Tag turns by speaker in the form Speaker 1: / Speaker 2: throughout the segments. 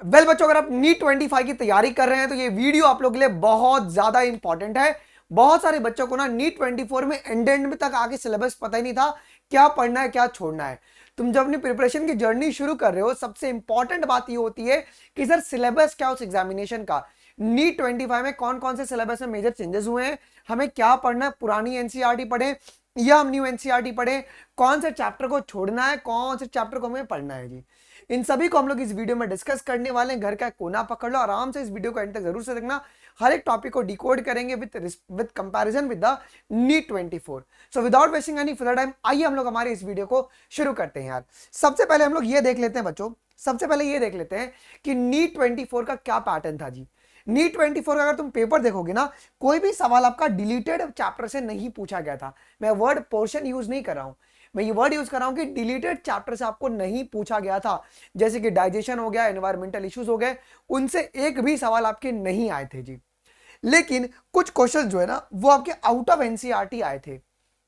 Speaker 1: बच्चों, अगर आप नीट 25 की तैयारी कर रहे हैं तो ये वीडियो आप लोगों के लिए बहुत ज्यादा इंपॉर्टेंट है। बहुत सारे बच्चों को ना नीट 24 में एंड में तक आके सिलेबस पता ही नहीं था क्या पढ़ना है क्या छोड़ना है। तुम जब अपनी प्रिपरेशन की जर्नी शुरू कर रहे हो, सबसे इंपॉर्टेंट बात ये होती है कि सर सिलेबस क्या उस एग्जामिनेशन का। नीट 25 में कौन कौन से सिलेबस में मेजर चेंजेस हुए हैं, हमें क्या पढ़ना है, पुरानी एनसीईआरटी पढ़े या हम न्यू एनसीईआरटी पढ़े, कौन से चैप्टर को छोड़ना है, कौन से चैप्टर को हमें पढ़ना है जी। इन सभी को हम लोग इस वीडियो में डिस्कस करने वाले हैं। घर का कोना पकड़ लो, आराम से इस वीडियो को एंड तक जरूर से देखना। हर एक टॉपिक को डिकोड करेंगे with comparison with the NEET 24। So without wasting any further time, आइए हम लोग हमारे इस वीडियो को शुरू करते हैं यार। सबसे पहले हम लोग ये देख लेते हैं बच्चों, सबसे पहले ये देख लेते हैं कि नीट 24 का क्या पैटर्न था जी। नीट 24 का अगर तुम पेपर देखोगे ना, कोई भी सवाल आपका डिलीटेड चैप्टर से नहीं पूछा गया था। मैं वर्ड पोर्शन यूज नहीं कर रहा हूं, मैं ये वर्ड यूज कर रहा हूं कि डिलीटेड चैप्टर से आपको नहीं पूछा गया था। जैसे कि डाइजेशन हो गया, एनवायरमेंटल इश्यूज हो गए, उनसे एक भी सवाल आपके नहीं आए थे जी। लेकिन कुछ क्वेश्चन जो है ना वो आपके आउट ऑफ एनसीईआरटी आए थे।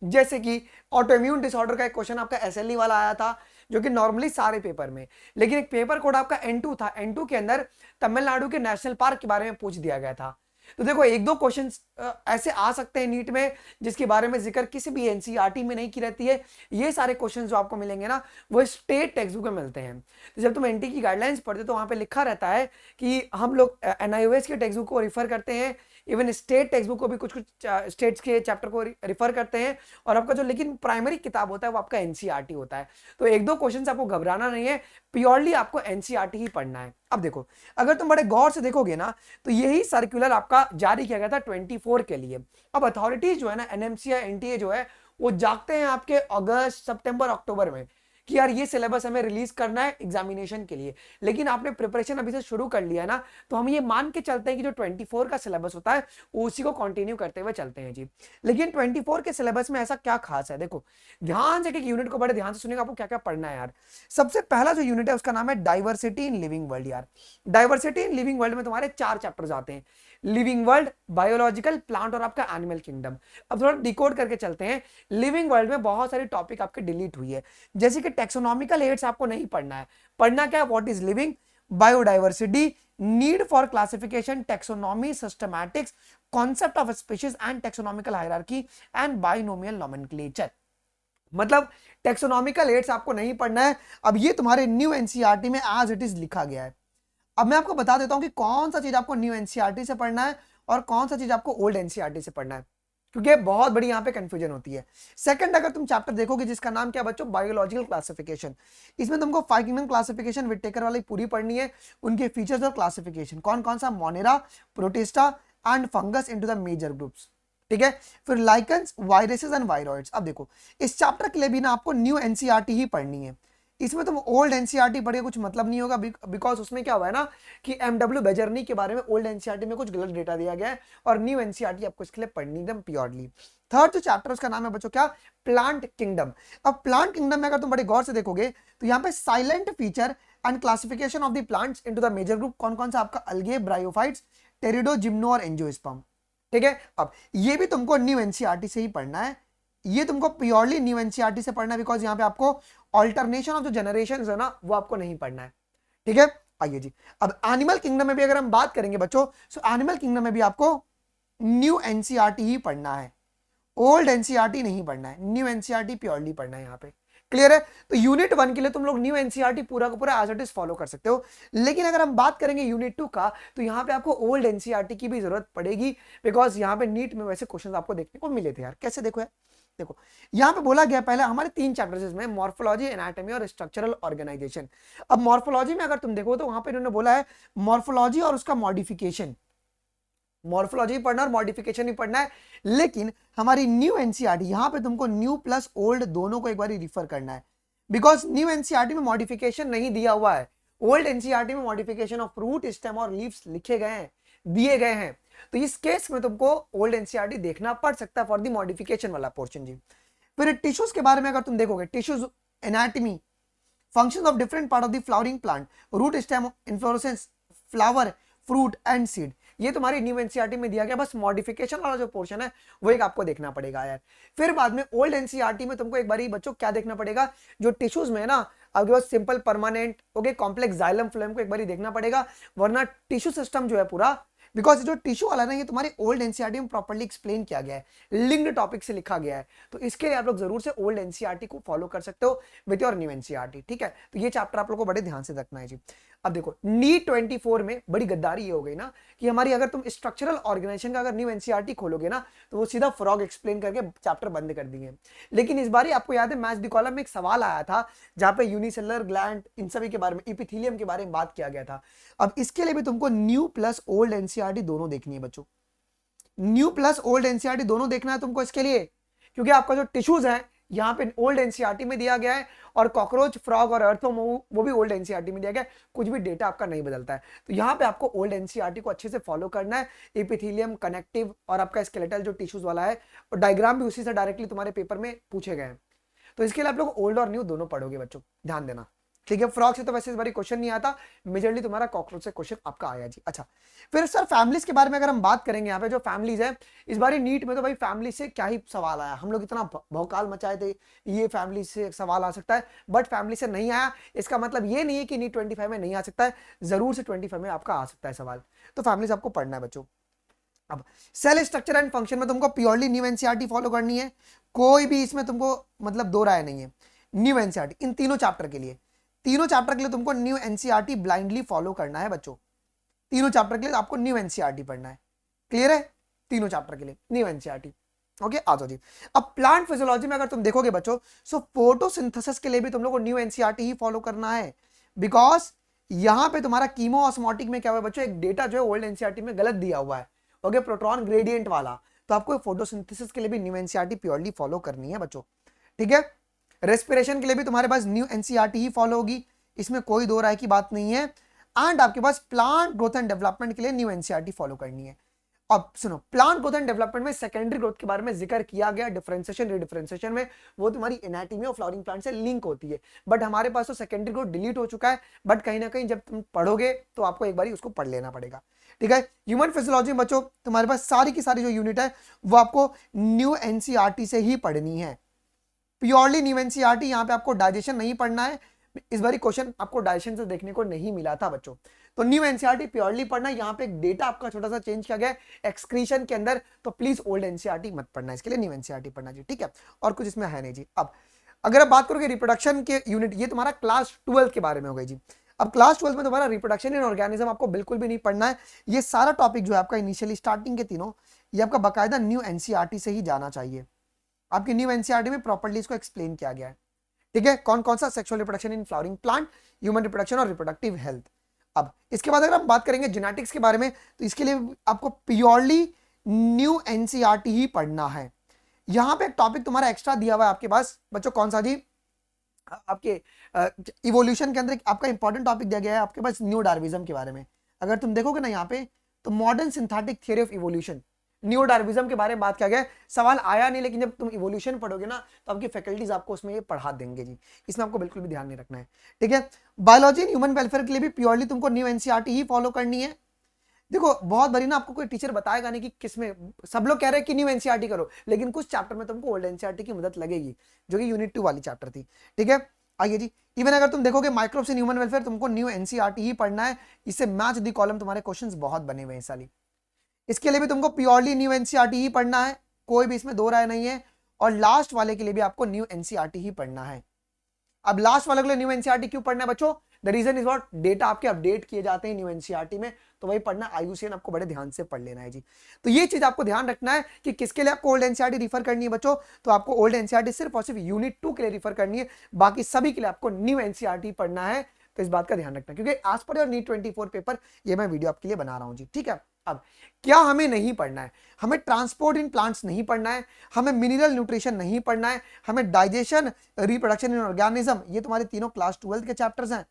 Speaker 1: जैसे कि ऑटोइम्यून डिसऑर्डर का एक क्वेश्चन आपका एसएलई वाला आया था, जो कि नॉर्मली सारे पेपर में, लेकिन एक पेपर कोड आपका N2 था। N2 के अंदर तमिलनाडु के नेशनल पार्क के बारे में पूछ दिया गया था। तो देखो, एक दो क्वेश्चंस ऐसे आ सकते हैं नीट में जिसके बारे में जिक्र किसी भी एनसीईआरटी में नहीं की रहती है। ये सारे क्वेश्चंस जो आपको मिलेंगे ना, वो स्टेट टेक्स्ट बुक में मिलते हैं। तो जब तुम एनटी की गाइडलाइंस पढ़ते हो तो वहां पे लिखा रहता है कि हम लोग एनआईओएस के टेक्स्ट बुक को रिफर करते हैं, इवन स्टेट टेक्स्ट बुक को भी कुछ कुछ स्टेट्स के चैप्टर को रिफर करते हैं। और आपका जो लेकिन प्राइमरी किताब होता है वो आपका एनसीईआरटी होता है। तो एक दो क्वेश्चन से आपको घबराना नहीं है, प्योरली आपको एनसीईआरटी ही पढ़ना है। अब देखो, अगर तुम बड़े गौर से देखोगे ना, तो यही सर्कुलर आपका जारी किया गया था 24 के लिए। अब अथॉरिटीज जो है ना, एनएमसी या एनटीए जो है, वो जागते हैं आपके अगस्त सितंबर अक्टूबर में कि यार ये सिलेबस हमें रिलीज करना है एग्जामिनेशन के लिए। लेकिन आपने प्रिपरेशन अभी से शुरू कर लिया है ना, तो हम ये मान के चलते हैं कि जो 24 का सिलेबस होता है उसी को कंटिन्यू करते हुए चलते हैं जी। लेकिन 24 के सिलेबस में ऐसा क्या खास है, देखो ध्यान से, एक यूनिट को बड़े ध्यान से सुनेगा, आपको क्या क्या पढ़ना है यार। सबसे पहला जो यूनिट है उसका नाम है डाइवर्सिटी इन लिविंग वर्ल्ड यार। डाइवर्सिटी इन लिविंग वर्ल्ड में तुम्हारे 4 चैप्टर्स आते हैं, लिविंग वर्ल्ड, बायोलॉजिकल, प्लांट और आपका एनिमल किंगडम। अब थोड़ा डिकोड करके चलते हैं। लिविंग वर्ल्ड में बहुत सारी टॉपिक आपके डिलीट हुई है, जैसे कि टेक्सोनॉमिकल एड्स आपको नहीं पढ़ना है। पढ़ना क्या है, what is living, biodiversity, need for classification, taxonomy, systematics, concept of species and taxonomical hierarchy and binomial nomenclature. मतलब टेक्सोनॉमिकल एड्स आपको नहीं पढ़ना है। अब ये तुम्हारे न्यू एनसीईआरटी में एज इट इज लिखा गया है। अब मैं आपको बता देता हूं कि कौन सा चीज आपको न्यू एनसीईआरटी से पढ़ना है और कौन सा चीज आपको ओल्ड एनसीईआरटी से पढ़ना है, क्योंकि बहुत बड़ी यहां पे कंफ्यूजन होती है। सेकंड, अगर तुम चैप्टर देखोगे जिसका नाम क्या बच्चों, बायोलॉजिकल क्लासिफिकेशन, इसमें तुमको 5 किंगडम क्लासिफिकेशन विटेकर वाली पूरी पढ़नी है, उनके फीचर्स और क्लासिफिकेशन, कौन कौन सा, Monera, Protista and fungus into the major groups. ठीक है, फिर लाइकन्स, वायरसेस एंड वायरॉइड्स। अब देखो, इस चैप्टर के लिए भी ना आपको न्यू एनसीईआरटी ही पढ़नी है। इसमें तुम ओल्ड एनसीईआरटी पढ़े कुछ मतलब नहीं होगा, बिकॉज उसमें क्या हुआ है ना कि एमडब्ल्यू बेजर्नी के बारे में ओल्ड एनसीईआरटी में कुछ गलत डेटा दिया गया है, और न्यू एनसीईआरटी आपको इसके लिए पढ़नी एकदम प्योरली। थर्ड जो चैप्टर उसका नाम है बच्चों क्या, प्लांट किंगडम। अब प्लांट किंगडम में अगर तुम बड़े गौर से देखोगे तो यहाँ पे salient feature and classification of the plants into the major group, कौन कौन सा आपका, अलगे, ब्रायोफाइट्स, टेरिडो, जिम्नो और एंजियोस्पर्म। ठीक है, अब ये भी तुमको न्यू एनसीईआरटी से ही पढ़ना है। ये तुमको प्योरली न्यू एनसीईआरटी से पढ़ना है, बिकॉज यहाँ पे आपको ऑल्टरनेशन ऑफ जो जनरेशन है ना वो आपको नहीं पढ़ना है। ठीक है, आइए जी। अब एनिमल किंगडम में भी अगर हम बात करेंगे बच्चों, सो एनिमल किंगडम में भी आपको न्यू एनसीईआरटी ही पढ़ना है, ओल्ड एनसीईआरटी नहीं पढ़ना है, न्यू एनसीईआरटी प्योरली पढ़ना है यहाँ पे। क्लियर है, तो यूनिट 1 के लिए तुम लोग न्यू एनसीईआरटी पूरा का पूरा एज इट इज फॉलो कर सकते हो। लेकिन अगर हम बात करेंगे यूनिट 2 का, तो यहाँ पे आपको ओल्ड एनसीईआरटी की भी जरूरत पड़ेगी, बिकॉज यहाँ पे नीट में वैसे क्वेश्चन आपको देखने को मिले थे यार। कैसे, देखो यार, देखो यहां पे बोला गया, पहले हमारे 3 चैप्टर्स इसमें, मॉर्फोलॉजी, एनाटॉमी और स्ट्रक्चरल ऑर्गेनाइजेशन। अब मॉर्फोलॉजी में अगर तुम देखो तो वहां पे इन्होंने बोला है मॉर्फोलॉजी और उसका मॉडिफिकेशन, मॉर्फोलॉजी पढ़ना और मॉडिफिकेशन भी पढ़ना है। लेकिन हमारी न्यू एनसीईआरटी, यहां पे तुमको न्यू प्लस ओल्ड दोनों को एक बार रिफर करना है, बिकॉज न्यू एनसीईआरटी में मॉडिफिकेशन नहीं दिया हुआ है। ओल्ड एनसीईआरटी में मॉडिफिकेशन ऑफ फ्रूट, स्टेम और लीव्स लिखे गए हैं, दिए गए हैं। तो इस केस में तुमको ओल्ड एनसीईआरटी देखना पड़ सकता है फॉर द मॉडिफिकेशन वाला पोर्शन जी। फिर टिश्यूज के बारे में अगर तुम देखोगे, tissues, anatomy, functions of different part of the flowering plant, root, stem, inflorescence, flower, fruit and seed, ये तुम्हारी न्यू एनसीईआरटी में दिया गया, बस मॉडिफिकेशन वाला जो पोर्शन है वो एक आपको देखना पड़ेगा यार। फिर बाद में ओल्ड एनसीईआरटी में तुमको एक बारी बच्चों क्या देखना पड़ेगा, जो टिश्यूज में है ना आपके पास simple permanent okay complex xylem phloem को एक बारी देखना पड़ेगा, वरना टिश्यू सिस्टम जो है पूरा, बिकॉज जो टिश्यू वाला ना ये तुम्हारी ओल्ड एनसीईआरटी में प्रॉपर्ली एक्सप्लेन किया गया है, लिंक्ड टॉपिक से लिखा गया है, तो इसके लिए आप लोग जरूर से ओल्ड एनसीईआरटी को फॉलो कर सकते हो विद योर न्यू एनसीईआरटी, ठीक है। तो ये चैप्टर आप लोग को बड़े ध्यान से रखना है जी। अब देखो नीट 24 में बड़ी गद्दारी ये हो गई ना कि हमारी अगर तुम स्ट्रक्चरल ऑर्गेनाइजेशन का अगर न्यू एनसीईआरटी खोलोगे ना तो वो सीधा फ्रॉग एक्सप्लेन करके चैप्टर बंद कर दिए। लेकिन इस बार आपको याद है मैच द कॉलम में एक सवाल आया था जहां पे यूनिसेलुलर ग्लैंड इन सभी के बारे में, इपिथेलियम के बारे में बात किया गया था। अब इसके लिए भी तुमको न्यू प्लस ओल्ड एनसीईआरटी दोनों देखनी है बच्चों, न्यू प्लस ओल्ड एनसीईआरटी दोनों देखना है तुमको इसके लिए, क्योंकि आपका जो टिश्यूज है यहाँ पे ओल्ड एनसीईआरटी में दिया गया है और कॉकरोच, फ्रॉग और अर्थवर्म वो भी ओल्ड एनसीईआरटी में दिया गया है, कुछ भी डेटा आपका नहीं बदलता है। तो यहाँ पे आपको ओल्ड एनसीईआरटी को अच्छे से फॉलो करना है, एपिथेलियम, कनेक्टिव और आपका स्केलेटल जो टिश्यूज वाला है, और डायग्राम भी उसी से डायरेक्टली तुम्हारे पेपर में पूछे गए हैं। तो इसके लिए आप लोग ओल्ड और न्यू दोनों पढ़ोगे बच्चों, ध्यान देना, ठीक है। फ्रॉग से तो वैसे इस बार क्वेश्चन नहीं आता, मेजरली तुम्हारा कॉकरोच से क्वेश्चन आपका आया जी। अच्छा फिर सर फैमिलीज के बारे में अगर हम बात करेंगे, यहाँ पे जो फैमिलीज है इस बार नीट में, तो भाई फैमिली से क्या ही सवाल आया, हम लोग इतना भौकाल मचाए थे ये फैमिली से सवाल आ सकता है, बट फैमिली से नहीं आया, इसका मतलब ये नहीं है कि नीट 25 में नहीं आ सकता है, जरूर से 25 में आपका आ सकता है सवाल। तो फैमिलीज आपको पढ़ना है बच्चों। अब सेल स्ट्रक्चर एंड फंक्शन में तुमको प्योरली न्यू एनसीईआरटी फॉलो करनी है, कोई भी इसमें तुमको मतलब दो राय नहीं है, न्यू एनसीईआरटी इन तीनों चैप्टर के लिए, तीनों चैप्टर के लिए तुमको न्यू एनसीईआरटी ब्लाइंडली फॉलो करना है बच्चों, तीनों चैप्टर के लिए आपको न्यू एनसीईआरटी पढ़ना है, क्लियर है, तीनों चैप्टर के लिए न्यू एनसीईआरटी, ओके। आ जाओ जी। अब प्लांट फिजियोलॉजी में अगर तुम देखोगे बच्चों, सो फोटोसिंथेसिस के लिए भी तुम लोग को न्यू एनसीईआरटी ही फॉलो करना है, बिकॉज यहां पे तुम्हारा कीमो ऑस्मोटिक में क्या हुआ बच्चों, एक डेटा जो है ओल्ड एनसीईआरटी में गलत दिया हुआ है, ओके, प्रोटॉन ग्रेडियंट वाला, तो आपको फोटोसिंथेसिस के लिए भी न्यू एनसीईआरटी प्योरली फॉलो करनी है बच्चों, ठीक है। रेस्पिरेशन के लिए भी तुम्हारे पास न्यू एनसीईआरटी ही फॉलो होगी, इसमें कोई दो राय की बात नहीं है। एंड आपके पास प्लांट ग्रोथ एंड डेवलपमेंट के लिए न्यू एनसीईआरटी फॉलो करनी है। अब सुनो, प्लांट ग्रोथ एंड डेवलपमेंट में सेकेंडरी ग्रोथ के बारे में जिक्र किया गया, डिफरेंशिएशन रिडिफरेंशिएशन में, वो तुम्हारी एनाटॉमी और फ्लावरिंग प्लांट से लिंक होती है, बट हमारे पास तो सेकेंडरी ग्रोथ डिलीट हो चुका है, बट कहीं ना कहीं जब तुम पढ़ोगे तो आपको एक बार उसको पढ़ लेना पड़ेगा, ठीक है। ह्यूमन फिजियोलॉजी में बच्चों तुम्हारे पास सारी की सारी जो यूनिट है वो आपको न्यू एनसीईआरटी से ही पढ़नी है, प्योरली न्यू एनसीईआरटी। यहाँ पे आपको डाइजेशन नहीं पढ़ना है, इस बारी क्वेश्चन आपको डाइजेशन से देखने को नहीं मिला था बच्चों, तो न्यू एनसीईआरटी प्योरली पढ़ना। यहाँ पे एक डेटा आपका छोटा सा चेंज किया गया है एक्सक्रीशन के अंदर, तो प्लीज ओल्ड एनसीईआरटी मत पढ़ना, इसके लिए न्यू एनसीईआरटी पढ़ना जी, ठीक है। और कुछ इसमें है नहीं जी। अब अगर आप बात करोगे रिप्रोडक्शन के यूनिट, ये तुम्हारा क्लास 12 के बारे में हो गई जी। अब क्लास 12 में तुम्हारा रिप्रोडक्शन इन ऑर्गेनिज्म आपको बिल्कुल भी नहीं पढ़ना है, ये सारा टॉपिक जो है आपका इनिशियली स्टार्टिंग के तीनों, ये आपका बाकायदा न्यू एनसीईआरटी से ही जाना चाहिए, आपकी न्यू एनसीईआरटी में प्रॉपर्ली इसको एक्सप्लेन किया गया है, ठीक है। कौन कौन सा, sexual reproduction in flowering plant, human reproduction और रिप्रोडक्टिव हेल्थ। अब इसके बाद अगर हम बात करेंगे जेनेटिक्स के बारे में, तो इसके लिए आपको प्योरली न्यू एनसीईआरटी ही पढ़ना है। यहां पे एक टॉपिक तुम्हारा एक्स्ट्रा दिया हुआ है आपके पास बच्चों, कौन सा जी, आपके इवोल्यूशन के अंदर आपका इंपॉर्टेंट टॉपिक दिया गया है आपके पास न्यू डार्विज्म के बारे में। अगर तुम देखोगे ना यहाँ पे, तो modern synthetic theory of evolution, new Darwinism के बारे में बात किया गया है, सवाल आया नहीं, लेकिन जब तुम इवोल्यूशन पढ़ोगे ना तो आपकी फैकल्टीज आपको उसमें ये पढ़ा देंगे जी, इसमें आपको बिल्कुल भी ध्यान नहीं रखना है, ठीक है। बायोलॉजी एंड ह्यूमन वेलफेयर के लिए भी प्योरली तुमको न्यू एनसीईआरटी ही फॉलो करनी है। देखो बहुत बारी ना आपको कोई टीचर बताएगा नहीं कि किसमें, सब लोग कह रहे हैं कि न्यू एनसीईआरटी करो, लेकिन कुछ चैप्टर में तुमको ओल्ड एनसीईआरटी की मदद लगेगी, जो कि यूनिट 2 वाली चैप्टर थी, ठीक है। आइए जी, इवन अगर तुम देखोगे माइक्रोब्स इन ह्यूमन वेलफेयर, तुमको न्यू एनसीईआरटी ही पढ़ना है, इससे मैच द कॉलम तुम्हारे क्वेश्चंस बहुत बने हुए हैं साली, इसके लिए भी तुमको प्योरली न्यू एनसीईआरटी ही पढ़ना है, कोई भी इसमें दो राय नहीं है। और लास्ट वाले के लिए भी आपको न्यू एनसीईआरटी ही पढ़ना है। अब लास्ट वाले के लिए न्यू एनसीईआरटी क्यों पढ़ना है बच्चों, the reason is what, data आपके अपडेट किए जाते हैं न्यू एनसीईआरटी में, तो वही पढ़ना, IUCN आपको बड़े ध्यान से पढ़ लेना है जी। तो ये चीज आपको ध्यान रखना है कि किसके लिए आपको ओल्ड एनसीईआरटी रिफर करनी है बच्चों, तो आपको ओल्ड एनसीईआरटी सिर्फ और सिर्फ यूनिट 2 के लिए रिफर करनी है, बाकी सभी के लिए आपको न्यू एनसीईआरटी पढ़ना है। तो इस बात का ध्यान रखना, क्योंकि आज पर नीट 24 पेपर ये मैं वीडियो आपके लिए बना रहा हूं जी, ठीक है। अब क्या हमें नहीं पढ़ना है, हमें ट्रांसपोर्ट इन प्लांट्स नहीं पढ़ना है, हमें मिनरल न्यूट्रिशन नहीं पढ़ना है, हमें डाइजेशन, रिप्रोडक्शन इन ऑर्गेनिज्म, ये तुम्हारे तीनों क्लास 12 के चैप्टर्स हैं,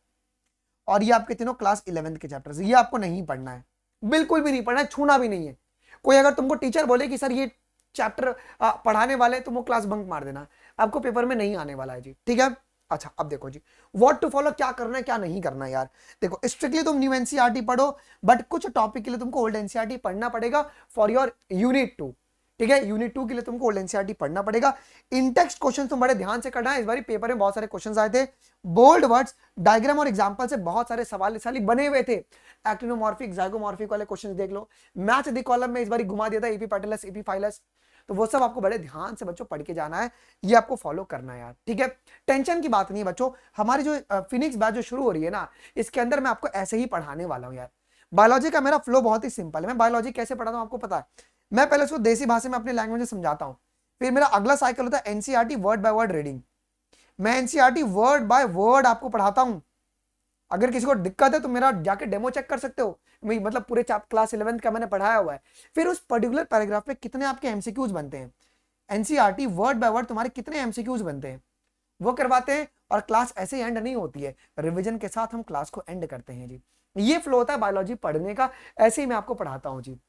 Speaker 1: और ये आपके तीनों क्लास 11 के चैप्टर्स, ये आपको नहीं पढ़ना है, बिल्कुल भी नहीं पढ़ना है, छूना भी नहीं है। कोई अगर तुमको टीचर बोले कि सर ये चैप्टर पढ़ाने वाले, तुम वो क्लास बंक मार देना, आपको पेपर में नहीं आने वाला है जी, ठीक है। अच्छा अब देखो जी, व्हाट टू फॉलो, क्या करना है क्या नहीं करना है यार। देखो स्ट्रिक्टली तुम न्यू एनसीईआरटी पढ़ो, बट कुछ टॉपिक के लिए तुमको ओल्ड एनसीईआरटी पढ़ना पड़ेगा फॉर योर यूनिट 2। ठीक है, यूनिट 2 के लिए तुमको ओल्ड एनसीईआरटी पढ़ना पड़ेगा। इन टेक्स्ट क्वेश्चन तुम बड़े ध्यान से करना है। इस बार पेपर में बहुत सारे क्वेश्चन आए थे, बोल्ड वर्ड्स, डायग्राम और एग्जाम्पल से बहुत सारे सवाल इस साल बने हुए थे। एक्टिनोमॉर्फिक जाइगोमॉर्फिक वाले क्वेश्चन देख लो, मैच द कॉलम में इस बार घुमा दिया था, एपी पैटेलस एपी फाइलस। तो वो सब आपको बड़े ध्यान से बच्चों पढ़ के जाना है, ये आपको फॉलो करना है यार। ठीक है, टेंशन की बात नहीं है बच्चों। हमारी जो फिनिक्स बैच जो शुरू हो रही है ना, इसके अंदर मैं आपको ऐसे ही पढ़ाने वाला हूं यार। बायोलॉजी का मेरा फ्लो बहुत ही सिंपल है। मैं बायोलॉजी कैसे पढ़ाता हूं आपको पता है, मैं पहले उसको देसी भाषा में अपने लैंग्वेज में समझाता हूं, फिर मेरा अगला साइकिल होता है NCERT word by word reading. मैं एनसीईआरटी वर्ड बाय वर्ड आपको पढ़ाता हूं। अगर किसी को दिक्कत है तो मेरा जाके डेमो चेक कर सकते हो, मतलब पूरे क्लास 11th का मैंने पढ़ाया हुआ है। फिर उस पर्टिकुलर पैराग्राफ में कितने आपके एमसीक्यूज बनते हैं, एनसीईआरटी वर्ड बाय वर्ड तुम्हारे कितने एमसीक्यूज बनते हैं वो करवाते हैं। और क्लास ऐसे एंड नहीं होती है, रिवीजन के साथ हम क्लास को एंड करते हैं जी। ये फ्लो होता है बायोलॉजी पढ़ने का, ऐसे ही मैं आपको पढ़ाता हूं जी।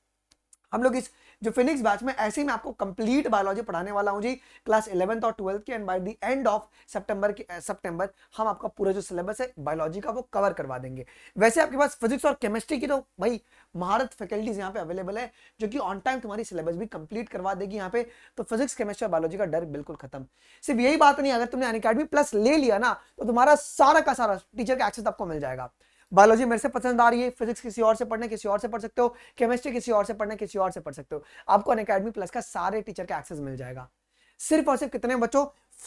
Speaker 1: हम लोग इस जो फिनिक्स बैच में ऐसे ही मैं आपको कंप्लीट बायोलॉजी पढ़ाने वाला हूं जी, क्लास 11th और 12th की। And by the end of सितंबर हम आपका पूरा जो सिलेबस है बायोलॉजी का वो कवर करवा देंगे। वैसे आपके पास फिजिक्स और केमिस्ट्री की तो भाई महारत फैकल्टीज यहाँ पे अवेलेबल है, जो कि ऑन टाइम तुम्हारी सिलेबस भी कंप्लीट करवा देगी यहाँ पे। तो फिजिक्स केमिस्ट्री और बायोलॉजी का डर बिल्कुल खत्म। सिर्फ यही बात नहीं, अगर तुमने अनअकैडमी प्लस ले लिया ना, तो तुम्हारा सारा का सारा टीचर का एक्सेस आपको मिल जाएगा। बायोलॉजी मेरे से पसंद आ रही है, फिजिक्स किसी और से पढ़ने किसी और से पढ़ सकते हो, केमिस्ट्री किसी और से पढ़ने किसी और से पढ़ सकते हो। आपको अनअकैडमी प्लस का सारे टीचर का एक्सेस मिल जाएगा। सिर्फ और सिर्फ कितने बच्चों,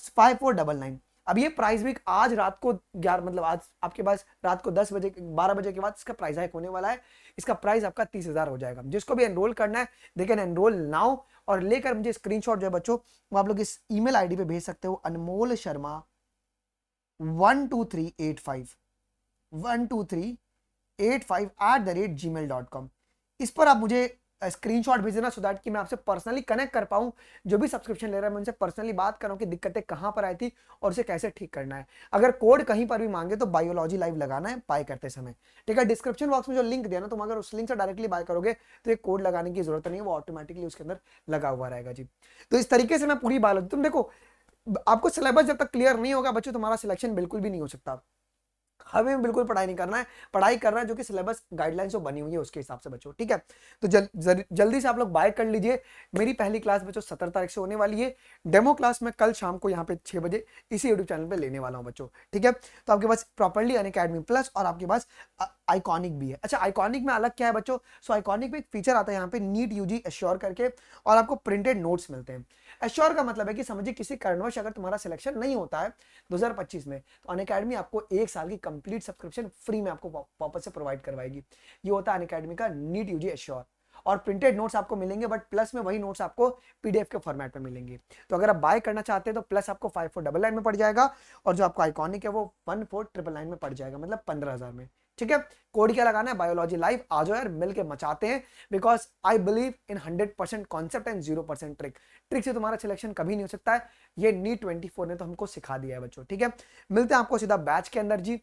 Speaker 1: 5499। अब ये प्राइस वीक आज रात को 11, मतलब आज आपके पास रात को 10 बजे 12 बजे के बाद इसका प्राइस हाइक होने वाला है। इसका प्राइस आपका 30,000 हो जाएगा। जिसको भी एनरोल करना है दे कैन एनरोल नाउ, और लेकर मुझे स्क्रीनशॉट जो है बच्चों वो आप लोग इस ईमेल आईडी पे भेज सकते हो, अनमोल शर्मा 12385 12385@gmail.com। इस पर आप मुझे स्क्रीनशॉट भेज देना, सो दैट कि मैं आपसे पर्सनली कनेक्ट कर पाऊं। जो भी सब्सक्रिप्शन ले रहा है मैं उनसे पर्सनली बात करूं कि दिक्कतें कहां पर आई थी और उसे कैसे ठीक करना है। अगर कोड कहीं पर भी मांगे तो बायोलॉजी लाइव लगाना है बाय करते समय। ठीक है, डिस्क्रिप्शन बॉक्स में जो लिंक दिया ना, तुम अगर उस लिंक से डायरेक्टली बाय करोगे तो ये कोड लगाने की जरूरत नहीं है, वो ऑटोमेटिकली उसके अंदर लगा हुआ रहेगा जी। तो इस तरीके से मैं पूरी बायोलॉजी, तुम देखो आपको सिलेबस जब तक क्लियर नहीं होगा बच्चों, तुम्हारा सिलेक्शन बिल्कुल भी नहीं हो सकता। हमें बिल्कुल पढ़ाई नहीं करना है, पढ़ाई करना है जो कि सिलेबस गाइडलाइंस जो बनी हुई है उसके हिसाब से बच्चों। ठीक है, तो जल्दी से आप लोग बाय कर लीजिए। मेरी पहली क्लास बच्चों 17 तारीख से होने वाली है। डेमो क्लास में कल शाम को यहाँ पे 6 बजे इसी यूट्यूब चैनल पे लेने वाला हूँ बच्चों। ठीक है, तो आपके पास प्रॉपर्ली अनअकैडमी प्लस और आपके पास आइकॉनिक भी है। अच्छा, आइकॉनिक में अलग क्या है बच्चों, सो आइकॉनिक में एक फीचर आता है यहाँ पे नीट यूजी एश्योर करके, और आपको प्रिंटेड नोट्स मिलते हैं। एश्योर का मतलब है कि समझिए किसी कारणवश अगर तुम्हारा सिलेक्शन नहीं होता है 2025 में, तो अनअकैडमी आपको 1 साल की कंप्लीट सब्सक्रिप्शन फ्री में आपको वापस से प्रोवाइड करवाएगी। ये होता है अनअकैडमी का नीट यूजी एश्योर। और प्रिंटेड नोट्स आपको मिलेंगे, बट प्लस में वही नोट्स आपको पीडीएफ के फॉर्मेट में मिलेंगे। तो अगर आप बाय करना चाहते हैं तो प्लस आपको 5499 में पड़ जाएगा, और जो आपको आइकॉनिक है वो 14999 में पड़ जाएगा, मतलब 15,000 में। ठीक है, कोड क्या लगाना है, बायोलॉजी लाइव। आ जाओ यार, मिलके मचाते हैं, because I believe in 100% concept and 0% trick. Trick से तुम्हारा सिलेक्शन कभी नहीं हो सकता है, ये नीट 24 ने तो हमको सिखा दिया है बच्चों। ठीक है, मिलते हैं आपको सीधा बैच के अंदर जी।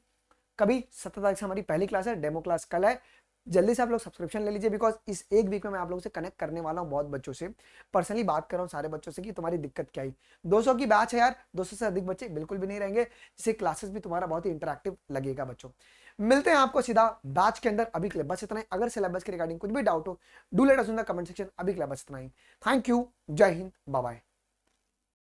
Speaker 1: कभी 17 तारीख से हमारी पहली क्लास है, डेमो क्लास कल है। जल्दी से आप लोग सब्सक्रिप्शन ले लीजिए, बिकॉज इस एक वीक में मैं आप लोगों से कनेक्ट करने वाला हूँ बहुत बच्चों से, पर्सनली बात कर रहा हूँ सारे बच्चों से कि तुम्हारी दिक्कत क्या है। 200 की बैच है यार, 200 से अधिक बच्चे बिल्कुल भी नहीं रहेंगे, जिससे क्लासेस भी तुम्हारा बहुत ही इंटरेक्टिव लगेगा बच्चों। मिलते हैं आपको सीधा बैच के अंदर। अभी के लिए बस इतना ही। अगर सिलेबस के रिगार्डिंग कुछ भी डाउट हो, do let us in the comment section. अभी के लिए बस इतना ही। थैंक यू, जय हिंद, बाय बाय।